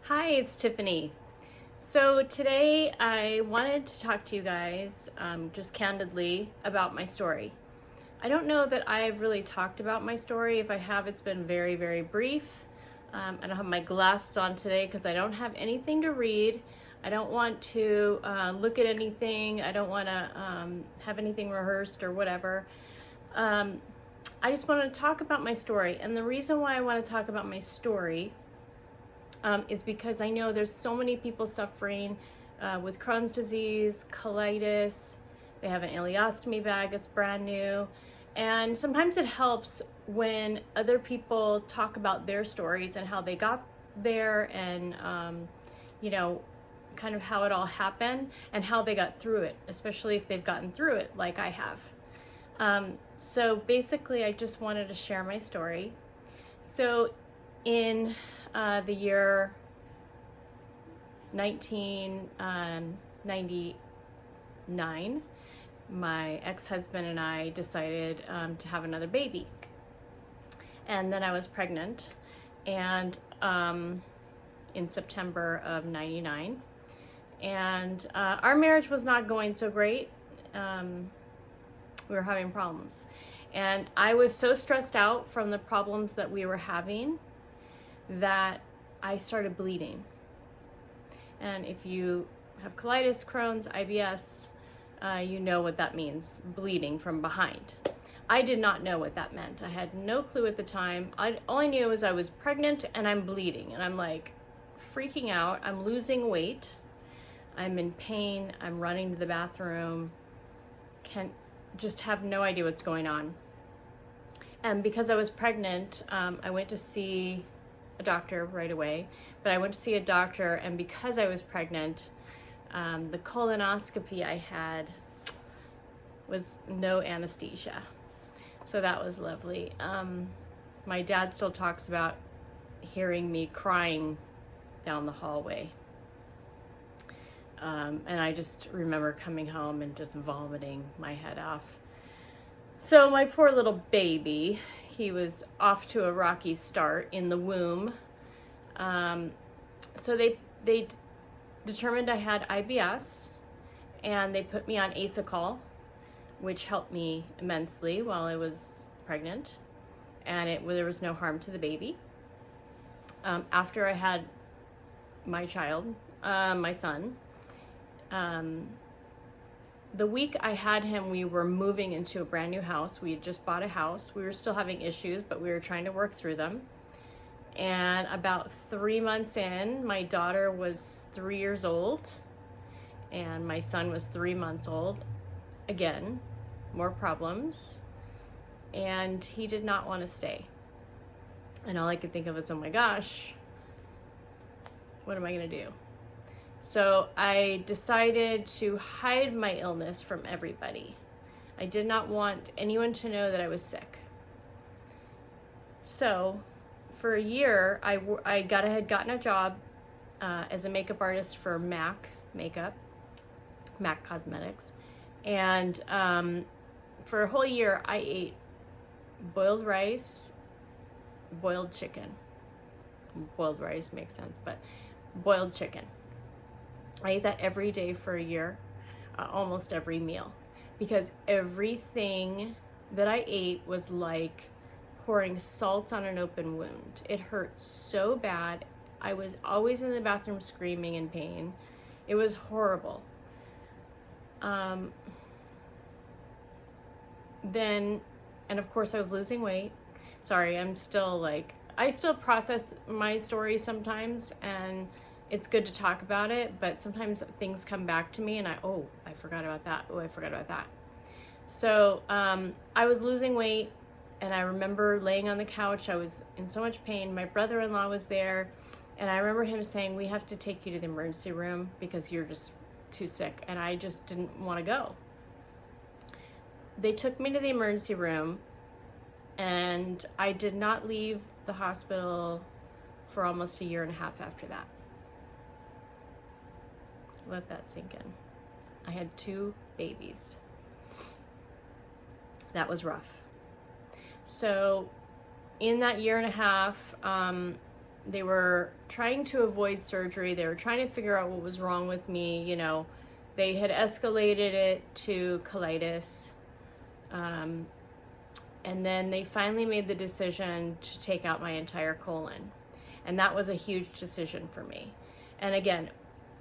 Hi, it's Tiffany. So today I wanted to talk to you guys just candidly about my story. I don't know that I've really talked about my story. If I have, it's been very, very brief. I don't have my glasses on today because I don't have anything to read. I don't want to look at anything. I don't want to have anything rehearsed or whatever. I just want to talk about my story. And the reason why I want to talk about my story is because I know there's so many people suffering with Crohn's disease, colitis. They have an ileostomy bag that's brand new. And sometimes it helps when other people talk about their stories and how they got there and, kind of how it all happened and how they got through it, especially if they've gotten through it like I have. So basically, I just wanted to share my story. So in the year 1999, my ex-husband and I decided to have another baby. And then I was pregnant, and in September of 99. And our marriage was not going so great. We were having problems. And I was so stressed out from the problems that we were having that I started bleeding. And if you have colitis, Crohn's, IBS, you know what that means, bleeding from behind. I did not know what that meant. I had no clue at the time. All I knew was I was pregnant and I'm bleeding, and I'm like freaking out. I'm losing weight. I'm in pain. I'm running to the bathroom. Just have no idea what's going on. And because I was pregnant, I went to see a doctor right away, but I went to see a doctor, and because I was pregnant, the colonoscopy I had was no anesthesia. So that was lovely. My dad still talks about hearing me crying down the hallway. And I just remember coming home and just vomiting my head off. So my poor little baby, he was off to a rocky start in the womb. So they determined I had IBS, and they put me on Asacol, which helped me immensely while I was pregnant, and there was no harm to the baby. After I had my child, my son, the week I had him, we were moving into a brand new house. We had just bought a house. We were still having issues, but we were trying to work through them. And about 3 months in, my daughter was 3 years old, and my son was 3 months old. Again, more problems. And he did not want to stay. And all I could think of was, oh my gosh, what am I going to do? So I decided to hide my illness from everybody. I did not want anyone to know that I was sick. So for a year, I had gotten a job as a makeup artist for MAC Makeup, MAC Cosmetics. And for a whole year, I ate boiled rice, boiled chicken. Boiled rice makes sense, but boiled chicken. I ate that every day for a year, almost every meal, because everything that I ate was like pouring salt on an open wound. It hurt so bad. I was always in the bathroom screaming in pain. It was horrible. Then, and of course I was losing weight. Sorry, I still process my story sometimes, and it's good to talk about it, but sometimes things come back to me and I forgot about that. I forgot about that. So I was losing weight, and I remember laying on the couch. I was in so much pain. My brother-in-law was there, and I remember him saying, we have to take you to the emergency room because you're just too sick. And I just didn't want to go. They took me to the emergency room, and I did not leave the hospital for almost a year and a half after that. Let that sink in. I had 2 babies. That was rough. So in that year and a half, They were trying to avoid surgery. They were trying to figure out what was wrong with me. You know, they had escalated it to colitis. And then they finally made the decision to take out my entire colon. And that was a huge decision for me. And again,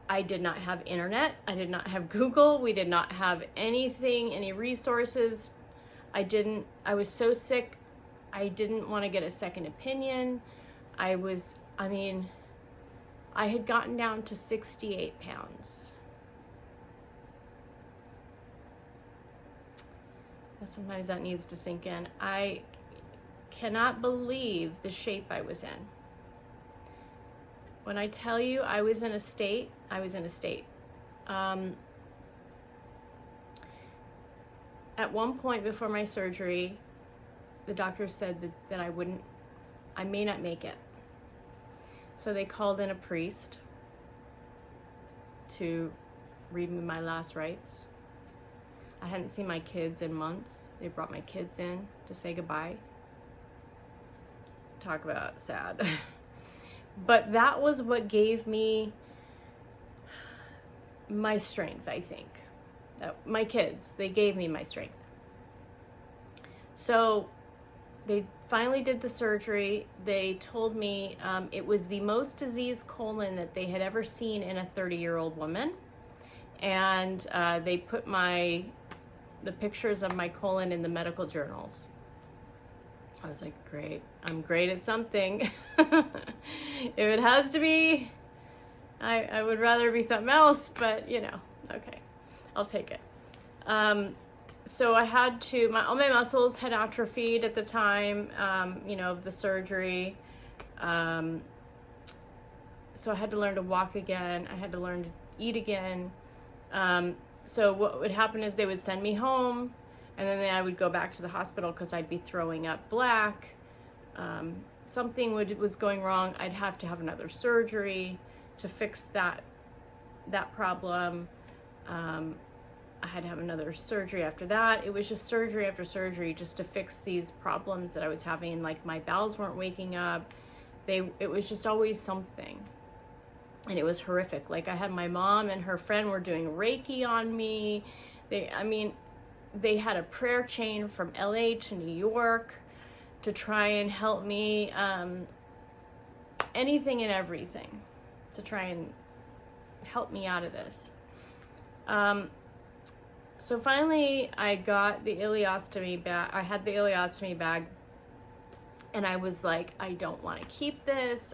I did not have internet. I did not have Google. We did not have anything, any resources. I was so sick. I didn't want to get a second opinion. I had gotten down to 68 pounds. Sometimes that needs to sink in. I cannot believe the shape I was in. When I tell you I was in a state, I was in a state. At one point before my surgery, the doctor said that I may not make it. So they called in a priest to read me my last rites. I hadn't seen my kids in months. They brought my kids in to say goodbye. Talk about sad. But that was what gave me my strength, I think. My kids, they gave me my strength. So they finally did the surgery. They told me it was the most diseased colon that they had ever seen in a 30-year-old woman. And they put the pictures of my colon in the medical journals. I was like, great, I'm great at something. If it has to be, I would rather be something else, but you know, okay, I'll take it. So I had to, all my muscles had atrophied at the time, you know, of the surgery. So I had to learn to walk again. I had to learn to eat again. So what would happen is they would send me home, and then I would go back to the hospital because I'd be throwing up black. Something was going wrong. I'd have to have another surgery to fix that problem. I had to have another surgery after that. It was just surgery after surgery just to fix these problems that I was having. Like my bowels weren't waking up. It was just always something. And it was horrific. Like I had my mom and her friend were doing Reiki on me. They had a prayer chain from LA to New York to try and help me, anything and everything to try and help me out of this. So finally I got the ileostomy bag. I had the ileostomy bag and I was like, I don't want to keep this.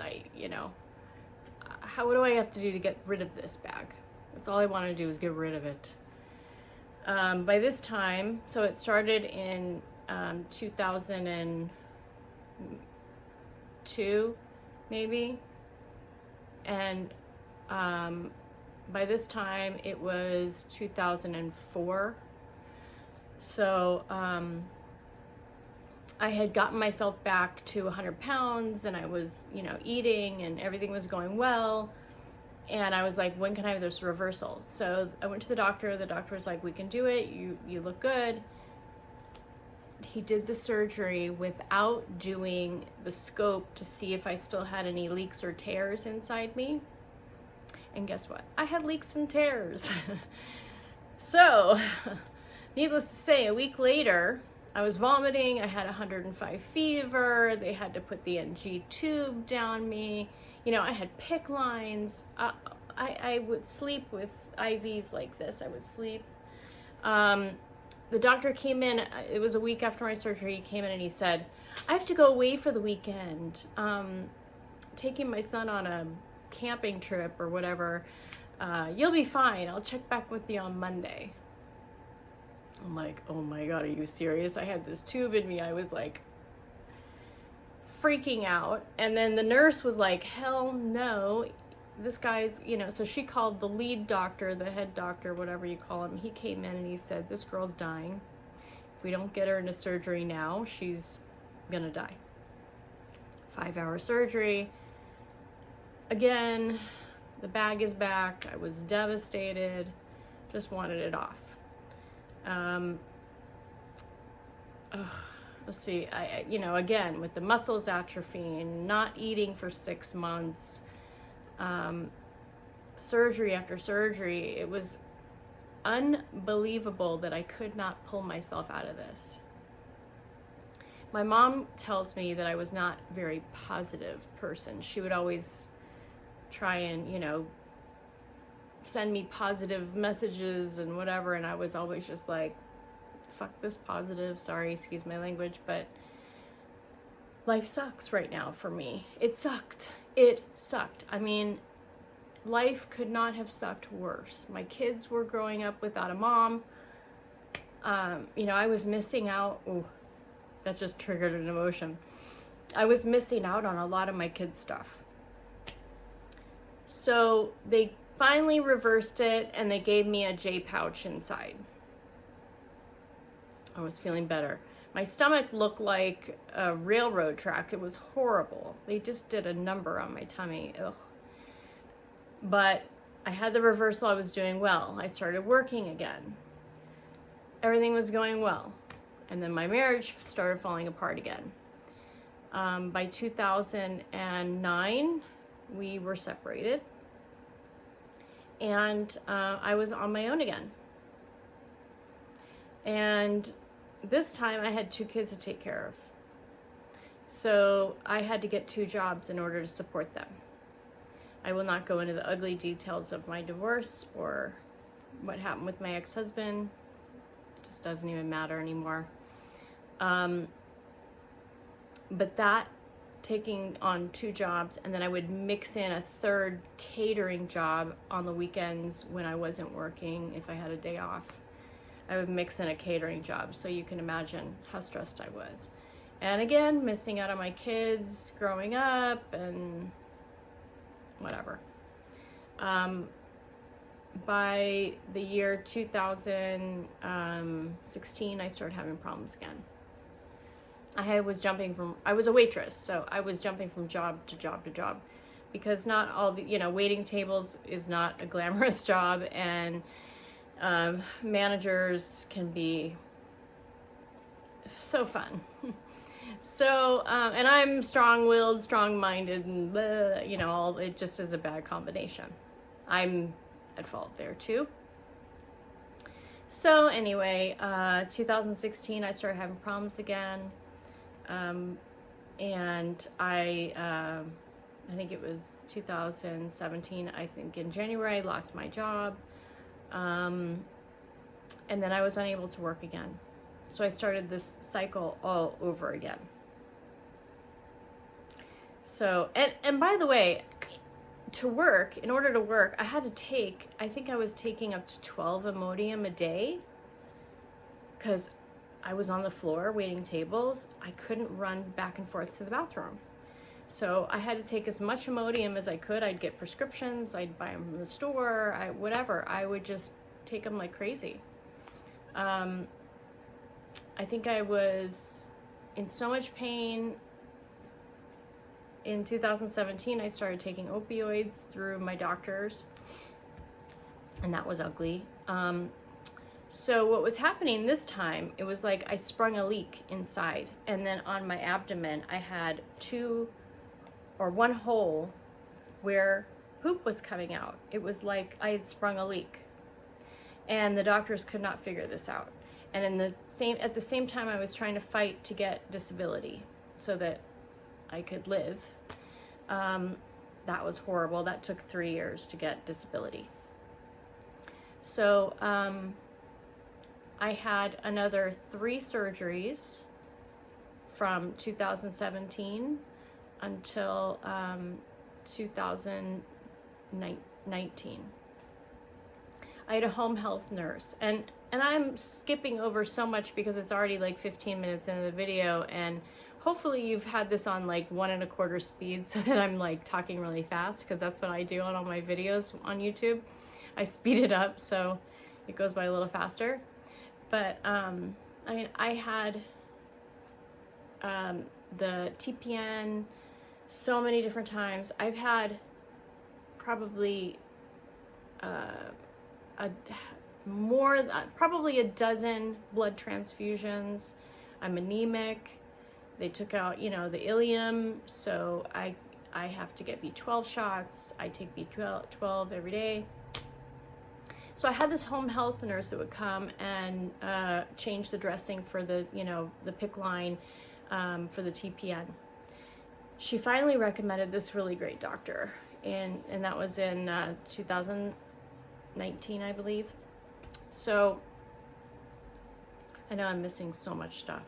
What do I have to do to get rid of this bag? That's all I want to do is get rid of it. By this time, so it started in 2002, maybe. And by this time, it was 2004. So I had gotten myself back to 100 pounds and I was, you know, eating and everything was going well. And I was like, when can I have this reversal? So I went to the doctor. The doctor was like, we can do it. You look good. He did the surgery without doing the scope to see if I still had any leaks or tears inside me. And guess what? I had leaks and tears. So, needless to say, a week later, I was vomiting. I had 105 fever. They had to put the NG tube down me. You know, I had PICC lines. I would sleep with IVs like this. I would sleep. The doctor came in. It was a week after my surgery. He came in and he said, I have to go away for the weekend. Taking my son on a camping trip or whatever. You'll be fine. I'll check back with you on Monday. I'm like, oh my God, are you serious? I had this tube in me. I was like freaking out. And then the nurse was like, hell no, this guy's, you know, so she called the lead doctor, the head doctor, whatever you call him. He came in and he said, this girl's dying. If we don't get her into surgery now, she's gonna die. 5-hour surgery. Again, the bag is back. I was devastated, just wanted it off. let's see, you know, again, with the muscles atrophying, not eating for 6 months, surgery after surgery, it was unbelievable that I could not pull myself out of this. My mom tells me that I was not a very positive person. She would always try and, you know, send me positive messages and whatever, and I was always just like, fuck this positive, sorry, excuse my language, but life sucks right now for me. It sucked. I mean, life could not have sucked worse. My kids were growing up without a mom. You know, I was missing out. Ooh, that just triggered an emotion. I was missing out on a lot of my kids' stuff. So they finally reversed it and they gave me a J pouch inside. I was feeling better. My stomach looked like a railroad track. It was horrible. They just did a number on my tummy. Ugh. But I had the reversal. I was doing well. I started working again. Everything was going well. And then my marriage started falling apart again. By 2009, we were separated. And I was on my own again. And this time I had 2 kids to take care of. So I had to get 2 jobs in order to support them. I will not go into the ugly details of my divorce or what happened with my ex-husband. It just doesn't even matter anymore. But that, taking on 2 jobs, and then I would mix in a 3rd catering job on the weekends when I wasn't working, if I had a day off. I would mix in a catering job, so you can imagine how stressed I was. And again, missing out on my kids growing up and whatever. By the year 2016, I started having problems again. I was a waitress, so I was jumping from job to job to job, because not all the, you know, waiting tables is not a glamorous job, and managers can be so fun. So, and I'm strong-willed, strong-minded, and blah, you know, it just is a bad combination. I'm at fault there too. So anyway, 2016, I started having problems again. And I think it was 2017, I think in January, I lost my job. And then I was unable to work again. So I started this cycle all over again. So, and by the way, in order to work, I had to take, I think I was taking up to 12 Imodium a day, because I was on the floor waiting tables. I couldn't run back and forth to the bathroom. So I had to take as much Imodium as I could. I'd get prescriptions, I'd buy them from the store, whatever. I would just take them like crazy. I think I was in so much pain. In 2017, I started taking opioids through my doctors, and that was ugly. So what was happening this time, it was like I sprung a leak inside, and then on my abdomen, I had 1 hole where poop was coming out. It was like I had sprung a leak, and the doctors could not figure this out. And at the same time, I was trying to fight to get disability so that I could live. That was horrible. That took 3 years to get disability. So I had another 3 surgeries from 2017 until 2019. I had a home health nurse, and I'm skipping over so much because it's already like 15 minutes into the video, and hopefully you've had this on like 1 1/4 speed so that I'm like talking really fast, because that's what I do on all my videos on YouTube. I speed it up so it goes by a little faster. But I mean, I had the TPN so many different times. I've had probably probably a dozen blood transfusions. I'm anemic. They took out, you know, the ileum, so I have to get B12 shots. I take B12 every day. So I had this home health nurse that would come and change the dressing for the, you know, the PICC line for the TPN. She finally recommended this really great doctor, and that was in 2019, I believe. So I know I'm missing so much stuff.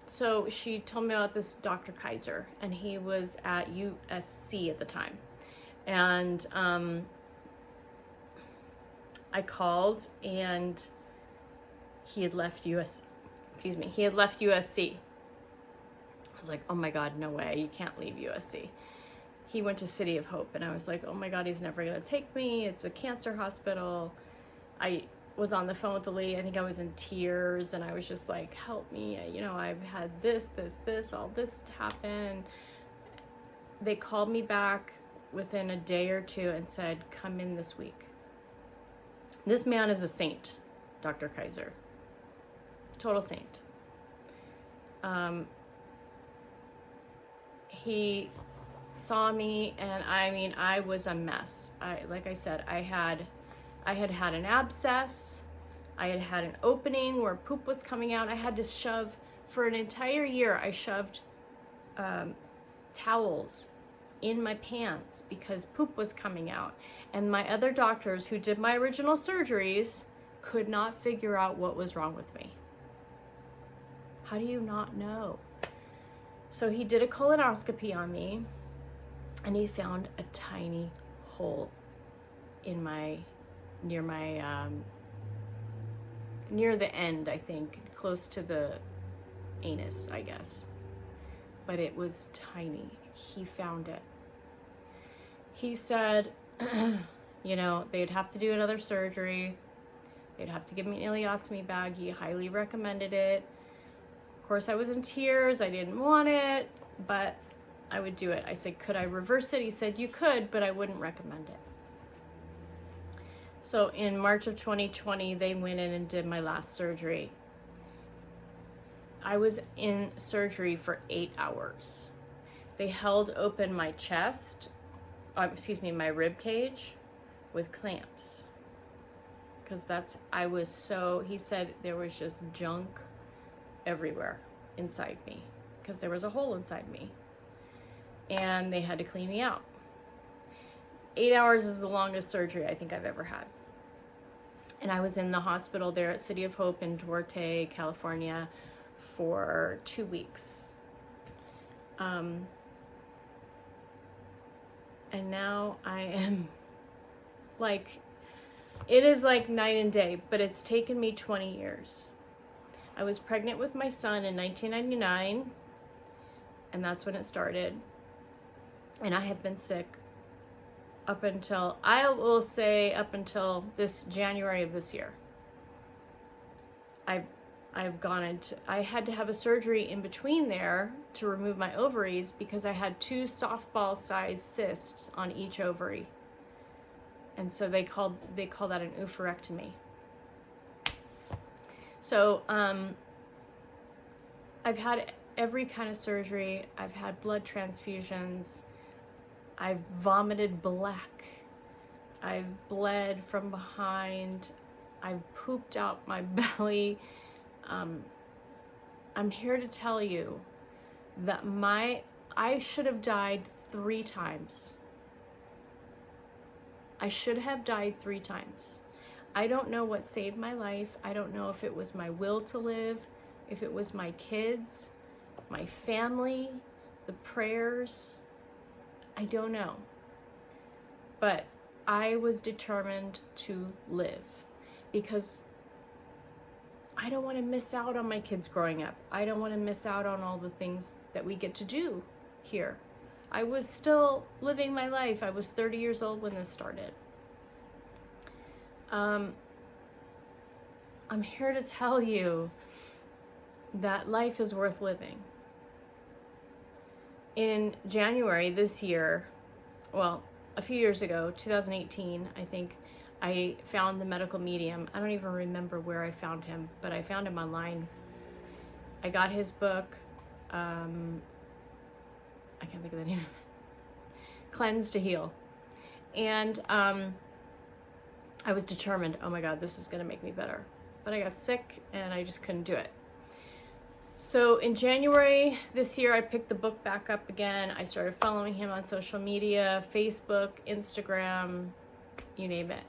So she told me about this Dr. Kaiser, and he was at USC at the time. And I called, and he had left USC. I was like, oh my God, no way, you can't leave USC. He went to City of Hope, and I was like, oh my God, he's never gonna take me. It's a cancer hospital. I was on the phone with the lady. I think I was in tears, and I was just like, help me. You know, I've had this, all this happen. They called me back within a day or two and said, come in this week. This man is a saint, Dr. Kaiser. Total saint. He saw me, and I mean, I was a mess. Like I said, I had an abscess. I had an opening where poop was coming out. I had to shove, for an entire year, I shoved towels in my pants because poop was coming out. And my other doctors who did my original surgeries could not figure out what was wrong with me. How do you not know? So he did a colonoscopy on me, and he found a tiny hole in near the end, I think, close to the anus, I guess. But it was tiny. He found it. He said, you know, they'd have to do another surgery. They'd have to give me an ileostomy bag. He highly recommended it. Of course, I was in tears. I didn't want it, but I would do it. I said, could I reverse it? He said, you could, but I wouldn't recommend it. So in March of 2020, they went in and did my last surgery. I was in surgery for 8 hours. They held open my chest, my rib cage with clamps. Because he said there was just junk everywhere inside me because there was a hole inside me. And they had to clean me out. 8 hours is the longest surgery I think I've ever had. And I was in the hospital there at City of Hope in Duarte, California for 2 weeks. And now I am like, it is like night and day, but it's taken me 20 years. I was pregnant with my son in 1999, and that's when it started. And I have been sick up until this January of this year. I had to have a surgery in between there to remove my ovaries because I had 2 softball-sized cysts on each ovary. And so they call that an oophorectomy. So I've had every kind of surgery. I've had blood transfusions. I've vomited black. I've bled from behind. I've pooped out my belly. I'm here to tell you that I should have died 3 times. I should have died 3 times. I don't know what saved my life. I don't know if it was my will to live, if it was my kids, my family, the prayers. I don't know. But I was determined to live because I don't want to miss out on my kids growing up. I don't want to miss out on all the things that we get to do here. I was still living my life. I was 30 years old when this started. I'm here to tell you that life is worth living. In January this year, well, a few years ago, 2018, I think, I found the medical medium. I don't even remember where I found him, but I found him online. I got his book. I can't think of the name. Cleanse to Heal. And I was determined, oh my God, this is going to make me better. But I got sick and I just couldn't do it. So in January this year, I picked the book back up again. I started following him on social media, Facebook, Instagram, you name it.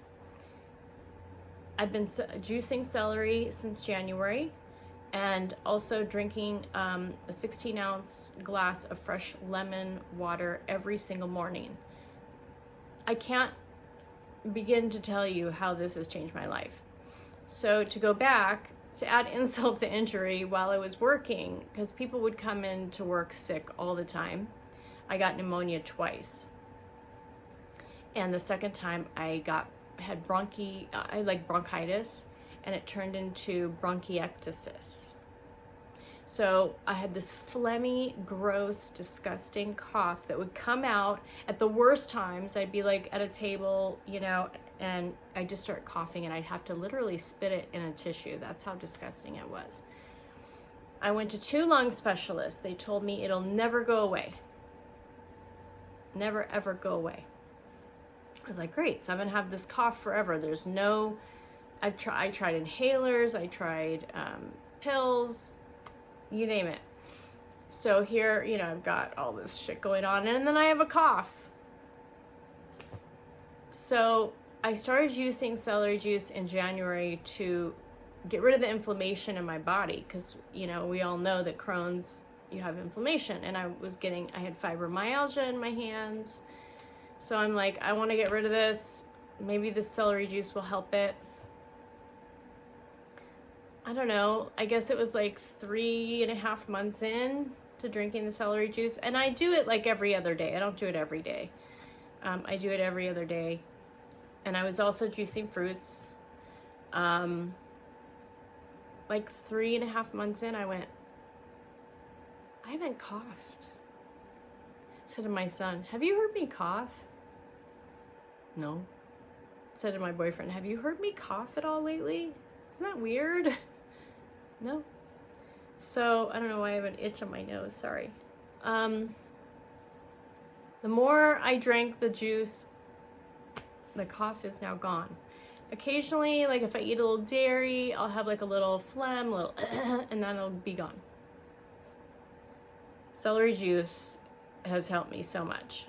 I've been juicing celery since January, and also drinking a 16-ounce glass of fresh lemon water every single morning. I can't begin to tell you how this has changed my life. So to go back, to add insult to injury, while I was working, because people would come in to work sick all the time, I got pneumonia twice. And the second time I had bronchitis, and it turned into bronchiectasis. So I had this phlegmy, gross, disgusting cough that would come out at the worst times. I'd be like at a table, you know, and I'd just start coughing and I'd have to literally spit it in a tissue. That's how disgusting it was. I went to 2 lung specialists. They told me it'll never go away. Never, ever go away. I was like, great, so I'm gonna have this cough forever. There's no, I tried inhalers, I tried pills, you name it. So here, you know, I've got all this shit going on, and then I have a cough. So I started using celery juice in January to get rid of the inflammation in my body, because, you know, we all know that Crohn's, you have inflammation, and I had fibromyalgia in my hands. So I'm like, I want to get rid of this. Maybe this celery juice will help it. I don't know. I guess it was like 3.5 months in to drinking the celery juice. And I do it like every other day. I don't do it every day. I do it every other day. And I was also juicing fruits. Like 3.5 months in, I went, I haven't coughed. I said to my son, have you heard me cough? No. I said to my boyfriend, have you heard me cough at all lately? Isn't that weird? No. So I don't know why I have an itch on my nose, sorry. The more I drank the juice, the cough is now gone. Occasionally, like if I eat a little dairy, I'll have like a little phlegm, and then it'll be gone. Celery juice has helped me so much.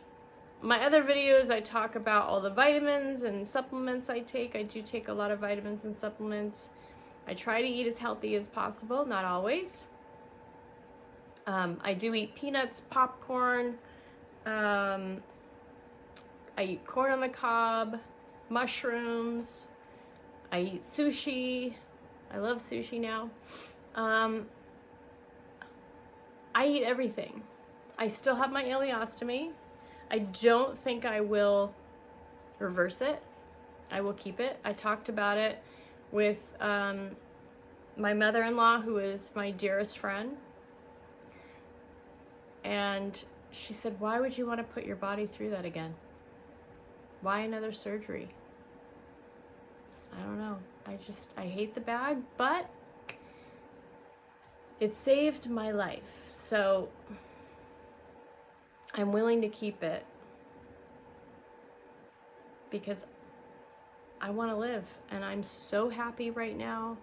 My other videos, I talk about all the vitamins and supplements I take. I do take a lot of vitamins and supplements. I try to eat as healthy as possible, not always. I do eat peanuts, popcorn. I eat corn on the cob, mushrooms. I eat sushi. I love sushi now. I eat everything. I still have my ileostomy. I don't think I will reverse it. I will keep it. I talked about it with my mother-in-law, who is my dearest friend. And she said, why would you want to put your body through that again? Why another surgery? I don't know. I hate the bag, but it saved my life. So I'm willing to keep it because I want to live, and I'm so happy right now.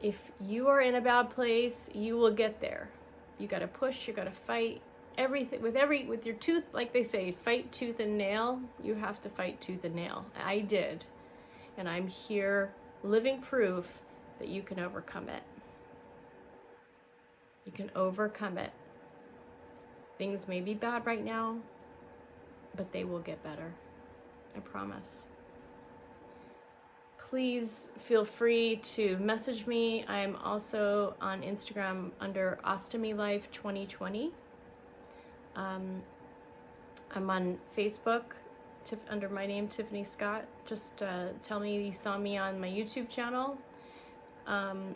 If you are in a bad place, you will get there. You got to push, you got to fight. Everything with your tooth, like they say, fight tooth and nail. You have to fight tooth and nail. I did. And I'm here living proof that you can overcome it. You can overcome it. Things may be bad right now, but they will get better. I promise. Please feel free to message me. I am also on Instagram under Ostomy Life 2020. I'm on Facebook under my name, Tiffany Scott. Just tell me you saw me on my YouTube channel. I'm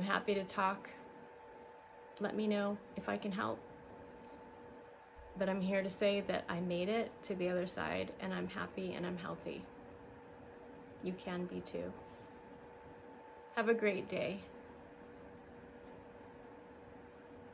happy to talk. Let me know if I can help. But I'm here to say that I made it to the other side, and I'm happy and I'm healthy. you can be too. Have a great day.